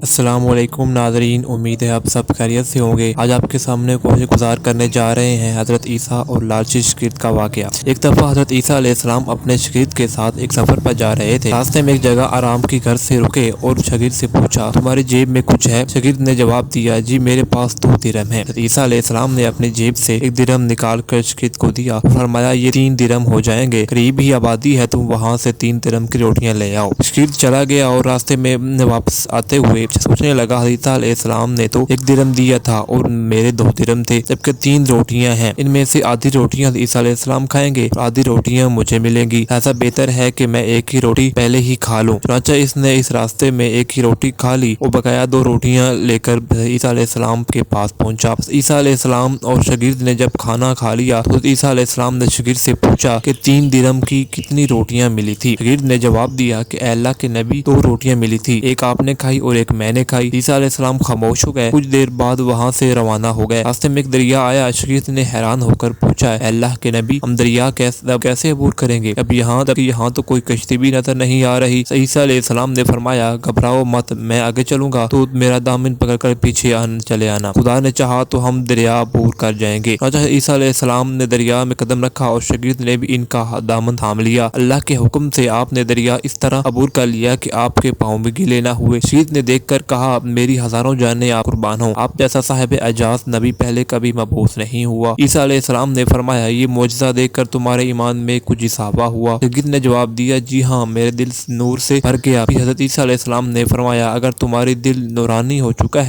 السلام علیکم ناظرین، امید ہے آپ سب خیریت سے ہوں گے۔ آج آپ کے سامنے کوشش گزار کرنے جا رہے ہیں حضرت عیسیٰ اور لالچی شاگرد کا واقعہ۔ ایک دفعہ حضرت عیسیٰ علیہ السلام اپنے شاگرد کے ساتھ ایک سفر پر جا رہے تھے۔ راستے میں ایک جگہ آرام کی گھر سے رکے اور شاگرد سے پوچھا، تمہاری جیب میں کچھ ہے؟ شاگرد نے جواب دیا، جی میرے پاس 2 درہم ہے۔ حضرت عیسیٰ علیہ السلام نے اپنی جیب سے 1 درہم نکال کر شاگرد کو دیا اور فرمایا، یہ 3 درہم ہو جائیں گے، قریب ہی آبادی ہے، تم وہاں سے 3 درہم کی روٹیاں لے آؤ۔ شاگرد چلا گیا اور راستے میں واپس آتے ہوئے سوچنے لگا، عیسیٰ علیہ السلام نے تو 1 درہم دیا تھا اور میرے 2 درہم تھے، جبکہ 3 روٹیاں ہیں، ان میں سے آدھی روٹیاں عیسیٰ علیہ السلام کھائیں گے اور آدھی روٹیاں مجھے ملیں گی، ایسا بہتر ہے کہ میں ایک ہی روٹی پہلے ہی کھا لوں۔ چنانچہ اس نے اس راستے میں ایک ہی روٹی کھا لی اور بقایا 2 روٹیاں لے کر عیسیٰ علیہ السلام کے پاس پہنچا۔ عیسیٰ علیہ السلام اور شاگرد نے جب کھانا کھا لیا تو عیسیٰ علیہ السلام نے شاگرد سے پوچھا کہ 3 درہم کی کتنی روٹیاں ملی تھی؟ شاگرد نے جواب دیا کہ اے اللہ کے نبی، 2 روٹیاں ملی تھی، ایک آپ نے کھائی اور ایک میں نے کھائی۔ عیسیٰ علیہ السلام خاموش ہو گئے، کچھ دیر بعد وہاں سے روانہ ہو گئے۔ راستے میں ایک دریا آیا، شاگرد نے حیران ہو کر پوچھا، اے اللہ کے نبی، ہم دریا کیسے عبور کریں گے؟ اب یہاں تو کوئی کشتی بھی نظر نہیں آ رہی۔ عیسیٰ علیہ السلام نے فرمایا، گھبراؤ مت، میں آگے چلوں گا تو میرا دامن پکڑ کر پیچھے چلے آنا، خدا نے چاہا تو ہم دریا عبور کر جائیں گے۔ عیسیٰ علیہ السلام نے دریا میں قدم رکھا اور شاگرد نے بھی ان کا دامن تھام لیا۔ اللہ کے حکم سے آپ نے دریا اس طرح عبور کر لیا کہ آپ کے پاؤں بھی گیلے نہ ہوئے۔ شاگرد نے دیکھ کر کہا، میری ہزاروں جانیں آپ قربان ہوں، آپ جیسا صاحب اعجاز نبی پہلے کبھی مبعوث نہیں ہوا۔ عیسیٰ علیہ السلام نے فرمایا، یہ معجزہ دیکھ کر تمہارے ایمان میں کچھ اضافہ ہوا؟ شاگرد نے جواب دیا، جی ہاں، میرے دل نور سے بھر گیا۔ حضرت عیسیٰ علیہ السلام نے فرمایا، اگر تمہارا دل نورانی ہو چکا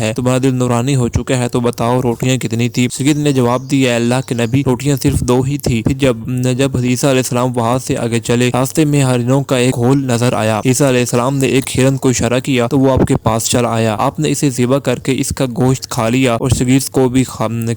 ہے تو بتاؤ روٹیاں کتنی تھی؟ شاگرد نے جواب دیا، اللہ کے نبی، روٹیاں صرف 2 ہی تھی۔ پھر جب عیسیٰ علیہ السلام وہاں سے آگے چلے، راستے میں ہرنوں کا ایک گھول نظر آیا۔ عیسیٰ علیہ السلام نے ایک ہرن کو اشارہ کیا تو وہ آپ کے پاس چلا آیا، آپ نے اسے ذبح کر کے اس کا گوشت کھا لیا اور شاگرد کو بھی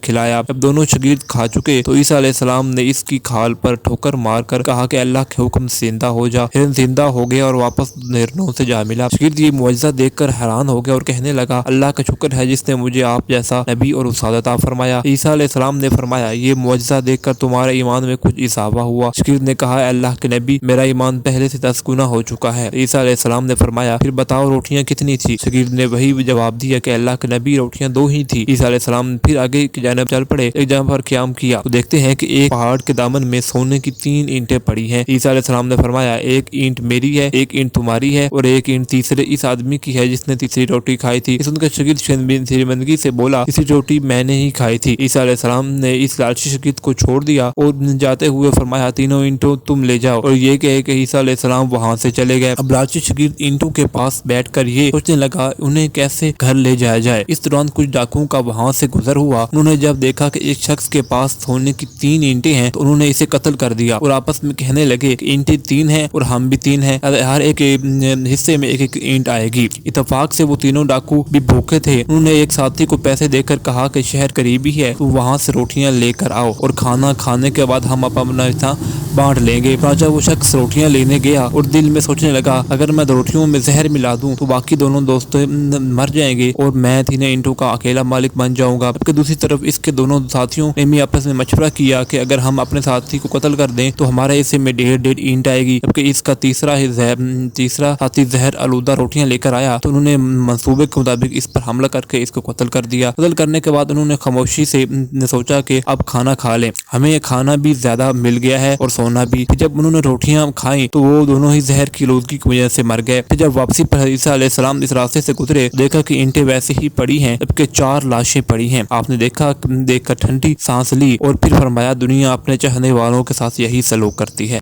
کھلایا۔ جب دونوں شاگرد کھا چکے تو عیسیٰ علیہ السلام نے اس کی کھال پر ٹھوکر مار کر کہا کہ اللہ کے حکم سے زندہ ہو جا۔ ہرن زندہ ہو گیا اور واپس ہرنوں سے جا ملا۔ شاگرد یہ معجزہ دیکھ کر حیران ہو گیا اور کہنے لگا، اللہ کا شکر ہے جس نے مجھے آپ جیسا نبی اور استاد عطا فرمایا۔ عیسیٰ علیہ السلام نے فرمایا، یہ معجزہ دیکھ کر تمہارے ایمان میں کچھ اضافہ ہوا؟ شاگرد نے کہا، اے اللہ کے نبی، میرا ایمان پہلے سے 10 گنا ہو چکا ہے۔ عیسیٰ علیہ السلام نے فرمایا، پھر بتاؤ روٹیاں کتنی تھی؟ شاگرد نے وہی جواب دیا کہ اللہ کے نبی، روٹیاں 2 ہی تھی۔ عیسیٰ علیہ السلام پھر آگے کی جانب چل پڑے، ایک جگہ پر قیام کیا تو دیکھتے ہیں کہ ایک پہاڑ کے دامن میں سونے کی 3 اینٹیں پڑی ہیں۔ عیسیٰ علیہ السلام نے فرمایا، ایک اینٹ میری ہے، ایک اینٹ تمہاری ہے اور ایک اینٹ تیسرے اس آدمی کی ہے جس نے تیسری روٹی کھائی تھی۔ اس کا شاگرد شرمندگی سے بولا، تیسری روٹی میں نے ہی کھائی تھی۔ عیسیٰ علیہ السلام نے اس لالچی شاگرد کو چھوڑ دیا اور جاتے ہوئے فرمایا، 3 اینٹوں تم لے جاؤ، اور یہ کہے کہ عیسیٰ علیہ السلام وہاں سے چلے گئے۔ اب لالچی شاگرد اینٹوں کے پاس بیٹھ کر یہ سوچنے لگا انہیں کیسے گھر لے جایا جائے۔ اس دوران کچھ ڈاکوؤں کا وہاں سے گزر ہوا، انہوں نے جب دیکھا کہ ایک شخص کے پاس سونے کی 3 اینٹیں ہیں تو انہوں نے اسے قتل کر دیا اور آپس میں کہنے لگے کہ اینٹیں 3 ہیں اور ہم بھی 3 ہیں، ہر ایک حصے میں ایک اینٹ آئے گی۔ اتفاق سے وہ تینوں ڈاکو بھی بھوکے تھے، انہوں نے ایک ساتھی کو پیسے دے کر کہا کہ شہر قریبی ہے تو وہاں سے روٹیاں لے کر آؤ اور کھانا کھانے کے بعد ہم اپنا حصہ بانٹ لیں گے۔ راجہ وہ شخص روٹیاں لینے گیا اور دل میں سوچنے لگا، اگر میں روٹیوں میں زہر ملا دوں تو باقی دونوں دوست مر جائیں گے اور میں 3 اینٹوں کا اکیلا مالک بن جاؤں گا۔ جبکہ دوسری طرف اس کے دونوں ساتھیوں نے بھی آپس میں مشورہ کیا کہ اگر ہم اپنے ساتھی کو قتل کر دیں تو ہمارے حصے میں 1.5 اینٹ آئے گی، جبکہ اس کا تیسرا ساتھی زہر آلودہ روٹیاں لے کر آیا تو انہوں نے منصوبے کے مطابق اس پر حملہ کر کے اس کو قتل کر دیا۔ قتل کرنے کے بعد انہوں نے خاموشی سے سوچا کہ اب کھانا کھا لیں، ہمیں کھانا بھی زیادہ مل گیا ہے اور سونا بھی۔ جب انہوں نے روٹیاں کھائیں تو وہ دونوں ہی زہر کی آلودگی کی وجہ سے مر گئے۔ پھر جب واپسی پر عیسیٰ علیہ السلام اس راستے سے گزرے دیکھا کہ اینٹیں ویسے ہی پڑی ہیں جبکہ 4 لاشیں پڑی ہیں۔ آپ نے دیکھ کر ٹھنڈی سانس لی اور پھر فرمایا، دنیا اپنے چاہنے والوں کے ساتھ یہی سلوک کرتی ہے۔